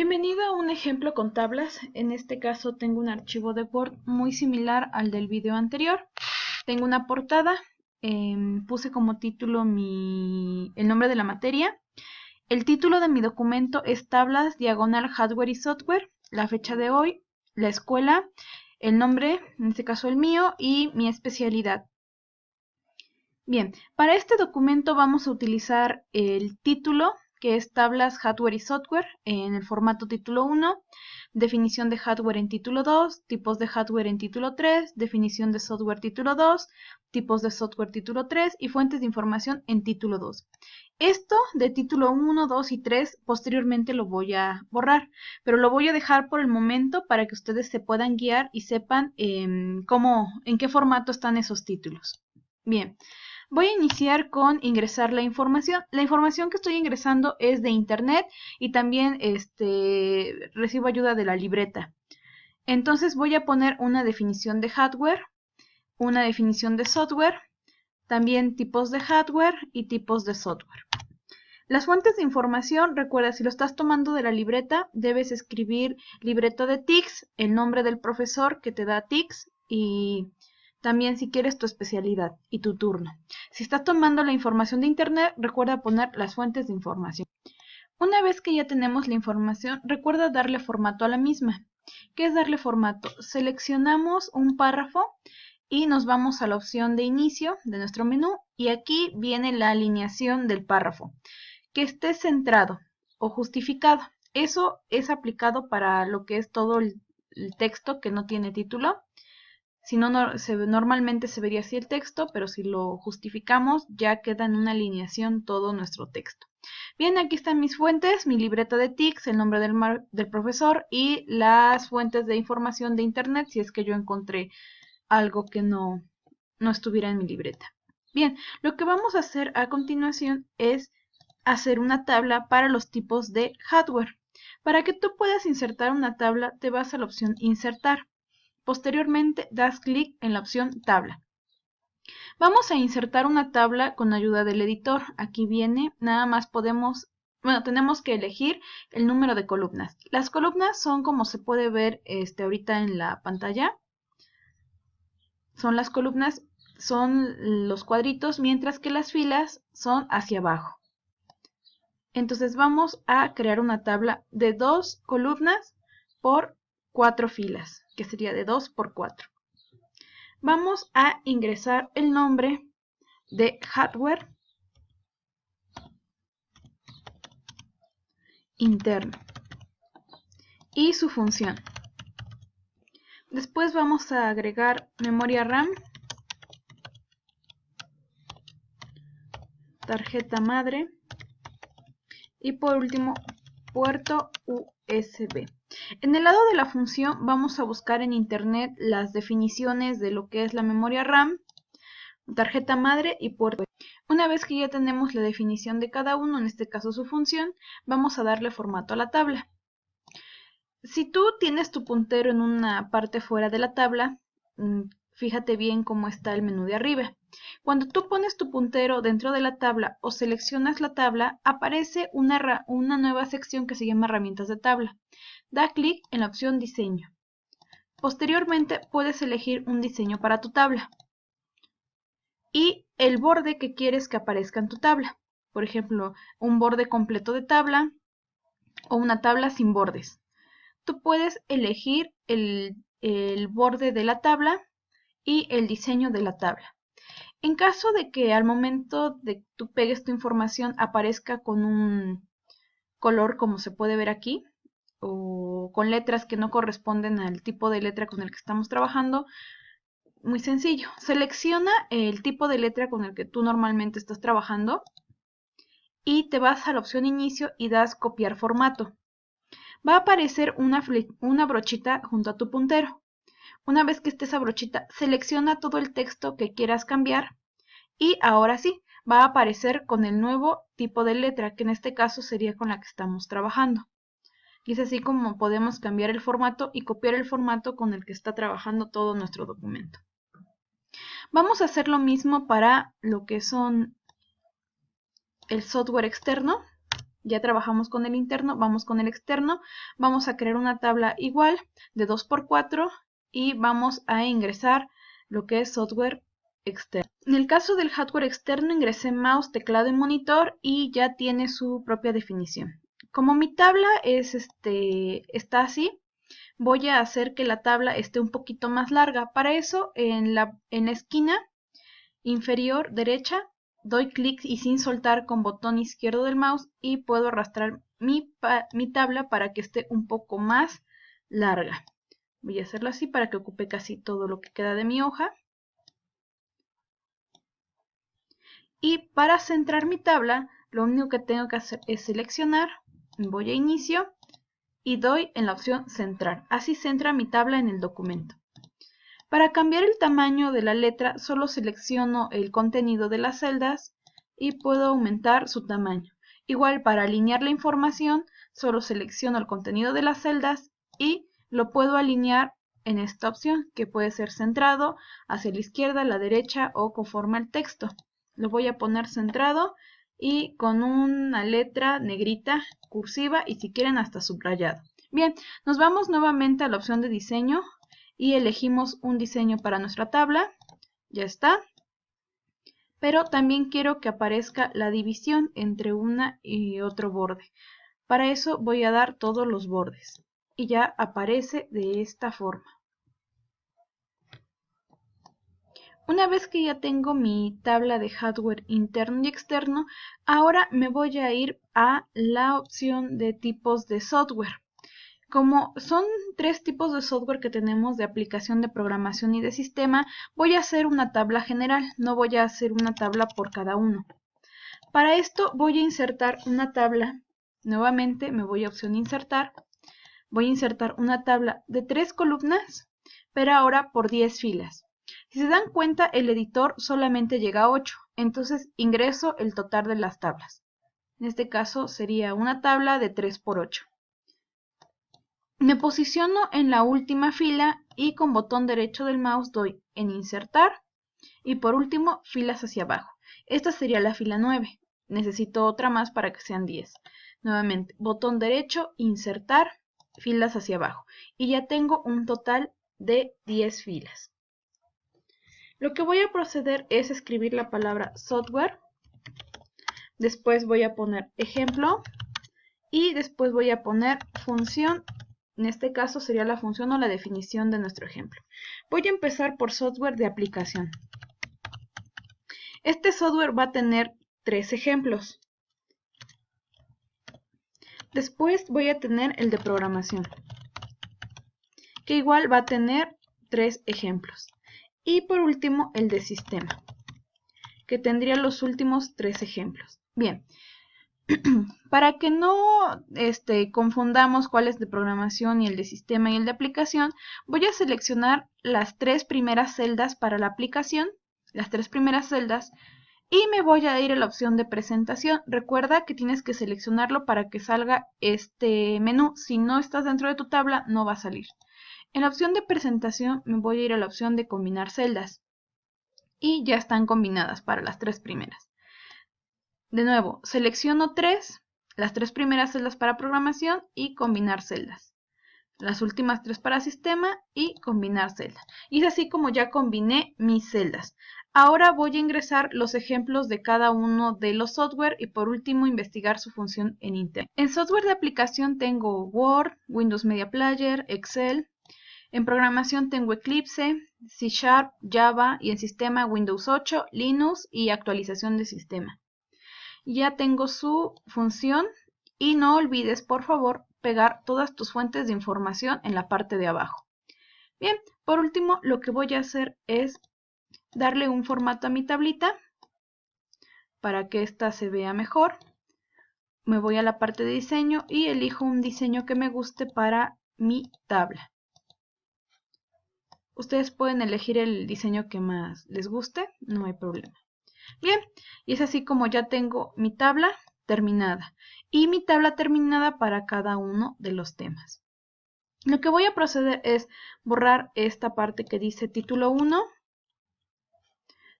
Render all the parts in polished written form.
Bienvenido a un ejemplo con tablas. En este caso tengo un archivo de Word muy similar al del video anterior. Tengo una portada, puse como título el nombre de la materia. El título de mi documento es Tablas Diagonal Hardware y Software, la fecha de hoy, la escuela, el nombre, en este caso el mío, y mi especialidad. Bien, para este documento vamos a utilizar el título, que es Tablas Hardware y Software, en el formato título 1, definición de hardware en título 2, tipos de hardware en título 3, definición de software título 2, tipos de software título 3 y fuentes de información en título 2. Esto de título 1, 2 y 3 posteriormente lo voy a borrar, pero lo voy a dejar por el momento para que ustedes se puedan guiar y sepan en qué formato están esos títulos. Bien. Voy a iniciar con ingresar la información. La información que estoy ingresando es de internet y también recibo ayuda de la libreta. Entonces voy a poner una definición de hardware, una definición de software, también tipos de hardware y tipos de software. Las fuentes de información, recuerda, si lo estás tomando de la libreta, debes escribir libreto de TICS, el nombre del profesor que te da TICS y también si quieres tu especialidad y tu turno. Si estás tomando la información de internet, recuerda poner las fuentes de información. Una vez que ya tenemos la información, recuerda darle formato a la misma. ¿Qué es darle formato? Seleccionamos un párrafo y nos vamos a la opción de inicio de nuestro menú y aquí viene la alineación del párrafo. Que esté centrado o justificado. Eso es aplicado para lo que es todo el texto que no tiene título. Si no, normalmente se vería así el texto, pero si lo justificamos ya queda en una alineación todo nuestro texto. Bien, aquí están mis fuentes, mi libreta de TICS, el nombre del profesor y las fuentes de información de internet si es que yo encontré algo que no estuviera en mi libreta. Bien, lo que vamos a hacer a continuación es hacer una tabla para los tipos de hardware. Para que tú puedas insertar una tabla, te vas a la opción Insertar. Posteriormente, das clic en la opción Tabla. Vamos a insertar una tabla con ayuda del editor. Aquí viene, nada más tenemos que elegir el número de columnas. Las columnas son como se puede ver ahorita en la pantalla. Son las columnas, son los cuadritos, mientras que las filas son hacia abajo. Entonces vamos a crear una tabla de 2 columnas por 4 filas, que sería de 2 por 4. Vamos a ingresar el nombre de hardware interno y su función. Después vamos a agregar memoria RAM, tarjeta madre y por último puerto USB. En el lado de la función vamos a buscar en internet las definiciones de lo que es la memoria RAM, tarjeta madre y puerto. Una vez que ya tenemos la definición de cada uno, en este caso su función, vamos a darle formato a la tabla. Si tú tienes tu puntero en una parte fuera de la tabla, fíjate bien cómo está el menú de arriba. Cuando tú pones tu puntero dentro de la tabla o seleccionas la tabla, aparece una nueva sección que se llama herramientas de tabla. Da clic en la opción diseño. Posteriormente puedes elegir un diseño para tu tabla y el borde que quieres que aparezca en tu tabla. Por ejemplo, un borde completo de tabla o una tabla sin bordes. Tú puedes elegir el borde de la tabla y el diseño de la tabla. En caso de que al momento de que tú pegues tu información aparezca con un color como se puede ver aquí, o con letras que no corresponden al tipo de letra con el que estamos trabajando, muy sencillo. Selecciona el tipo de letra con el que tú normalmente estás trabajando y te vas a la opción inicio y das copiar formato. Va a aparecer una brochita junto a tu puntero. Una vez que esté esa brochita, selecciona todo el texto que quieras cambiar y ahora sí, va a aparecer con el nuevo tipo de letra, que en este caso sería con la que estamos trabajando. Y es así como podemos cambiar el formato y copiar el formato con el que está trabajando todo nuestro documento. Vamos a hacer lo mismo para lo que son el software externo. Ya trabajamos con el interno, vamos con el externo. Vamos a crear una tabla igual de 2×4 y vamos a ingresar lo que es software externo. En el caso del hardware externo ingresé mouse, teclado y monitor y ya tiene su propia definición. Como mi tabla está así, voy a hacer que la tabla esté un poquito más larga. Para eso, en la esquina inferior derecha, doy clic y sin soltar con botón izquierdo del mouse y puedo arrastrar mi tabla para que esté un poco más larga. Voy a hacerlo así para que ocupe casi todo lo que queda de mi hoja. Y para centrar mi tabla, lo único que tengo que hacer es seleccionar, voy a inicio y doy en la opción centrar. Así centra mi tabla en el documento. Para cambiar el tamaño de la letra, solo selecciono el contenido de las celdas y puedo aumentar su tamaño. Igual para alinear la información, solo selecciono el contenido de las celdas y lo puedo alinear en esta opción, que puede ser centrado hacia la izquierda, la derecha o conforme al texto. Lo voy a poner centrado y con una letra negrita cursiva y si quieren hasta subrayado. Bien, nos vamos nuevamente a la opción de diseño y elegimos un diseño para nuestra tabla. Ya está. Pero también quiero que aparezca la división entre una y otro borde. Para eso voy a dar todos los bordes y ya aparece de esta forma. Una vez que ya tengo mi tabla de hardware interno y externo, ahora me voy a ir a la opción de tipos de software. Como son 3 tipos de software que tenemos de aplicación de programación y de sistema, voy a hacer una tabla general, no voy a hacer una tabla por cada uno. Para esto voy a insertar una tabla, nuevamente me voy a opción insertar, voy a insertar una tabla de 3 columnas, pero ahora por 10 filas. Si se dan cuenta, el editor solamente llega a 8, entonces ingreso el total de las tablas. En este caso sería una tabla de 3×8. Me posiciono en la última fila y con botón derecho del mouse doy en insertar y por último filas hacia abajo. Esta sería la fila 9. Necesito otra más para que sean 10. Nuevamente, botón derecho, insertar, filas hacia abajo. Y ya tengo un total de 10 filas. Lo que voy a proceder es escribir la palabra software. Después voy a poner ejemplo. Y después voy a poner función. En este caso sería la función o la definición de nuestro ejemplo. Voy a empezar por software de aplicación. Este software va a tener 3 ejemplos. Después voy a tener el de programación, que igual va a tener 3 ejemplos. Y por último el de sistema, que tendría los últimos 3 ejemplos. Bien, para que no confundamos cuál es de programación y el de sistema y el de aplicación, voy a seleccionar las 3 primeras celdas para la aplicación, las 3 primeras celdas, y me voy a ir a la opción de presentación. Recuerda que tienes que seleccionarlo para que salga este menú. Si no estás dentro de tu tabla, no va a salir. En la opción de presentación me voy a ir a la opción de combinar celdas. Y ya están combinadas para las 3 primeras. De nuevo, selecciono las 3 primeras celdas para programación y combinar celdas. Las últimas 3 para sistema y combinar celdas. Y es así como ya combiné mis celdas. Ahora voy a ingresar los ejemplos de cada uno de los software y por último investigar su función en Internet. En software de aplicación tengo Word, Windows Media Player, Excel. En programación tengo Eclipse, C#, Java y en sistema Windows 8, Linux y actualización de sistema. Ya tengo su función y no olvides por favor pegar todas tus fuentes de información en la parte de abajo. Bien, por último lo que voy a hacer es darle un formato a mi tablita para que ésta se vea mejor. Me voy a la parte de diseño y elijo un diseño que me guste para mi tabla. Ustedes pueden elegir el diseño que más les guste, no hay problema. Bien, y es así como ya tengo mi tabla terminada. Y mi tabla terminada para cada uno de los temas. Lo que voy a proceder es borrar esta parte que dice título 1,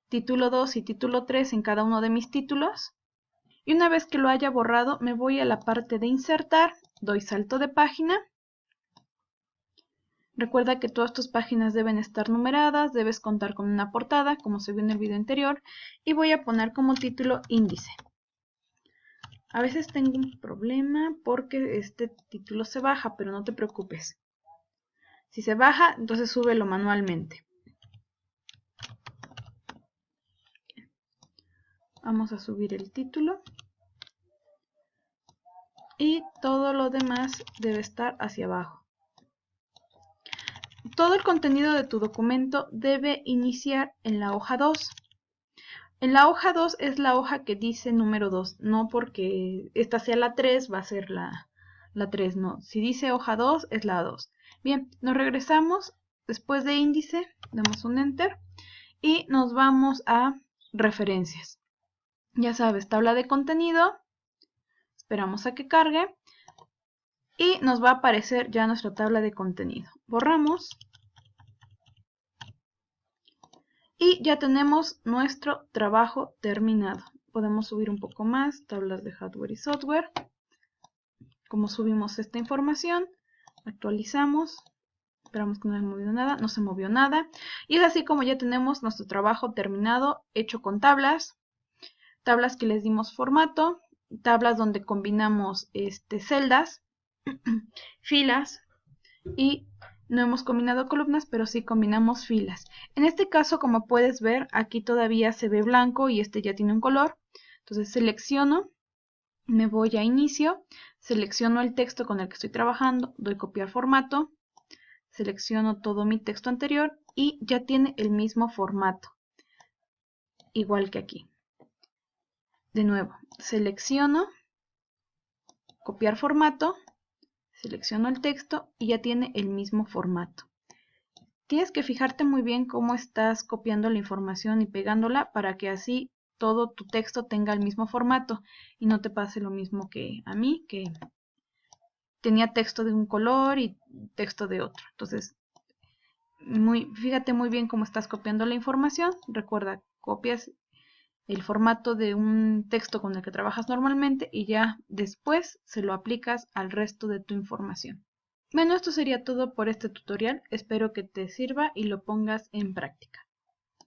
título 2 y título 3 en cada uno de mis títulos. Y una vez que lo haya borrado, me voy a la parte de insertar, doy salto de página. Recuerda que todas tus páginas deben estar numeradas, debes contar con una portada, como se vio en el video anterior, y voy a poner como título índice. A veces tengo un problema porque este título se baja, pero no te preocupes. Si se baja, entonces súbelo manualmente. Vamos a subir el título. Y todo lo demás debe estar hacia abajo. Todo el contenido de tu documento debe iniciar en la hoja 2. En la hoja 2 es la hoja que dice número 2, no porque esta sea la 3 va a ser la 3, no. Si dice hoja 2 es la 2. Bien, nos regresamos después de índice, damos un enter y nos vamos a referencias. Ya sabes, tabla de contenido, esperamos a que cargue y nos va a aparecer ya nuestra tabla de contenido. Borramos y ya tenemos nuestro trabajo terminado. Podemos subir un poco más, tablas de hardware y software. Como subimos esta información, actualizamos, esperamos que no haya movido nada, no se movió nada. Y es así como ya tenemos nuestro trabajo terminado, hecho con tablas, tablas que les dimos formato, tablas donde combinamos celdas, filas y no hemos combinado columnas, pero sí combinamos filas. En este caso, como puedes ver, aquí todavía se ve blanco y este ya tiene un color. Entonces selecciono, me voy a inicio, selecciono el texto con el que estoy trabajando, doy copiar formato, selecciono todo mi texto anterior y ya tiene el mismo formato, igual que aquí. De nuevo, selecciono, copiar formato, selecciono el texto y ya tiene el mismo formato. Tienes que fijarte muy bien cómo estás copiando la información y pegándola para que así todo tu texto tenga el mismo formato y no te pase lo mismo que a mí, que tenía texto de un color y texto de otro. Entonces, fíjate muy bien cómo estás copiando la información. Recuerda, copias el formato de un texto con el que trabajas normalmente y ya después se lo aplicas al resto de tu información. Bueno, esto sería todo por este tutorial. Espero que te sirva y lo pongas en práctica.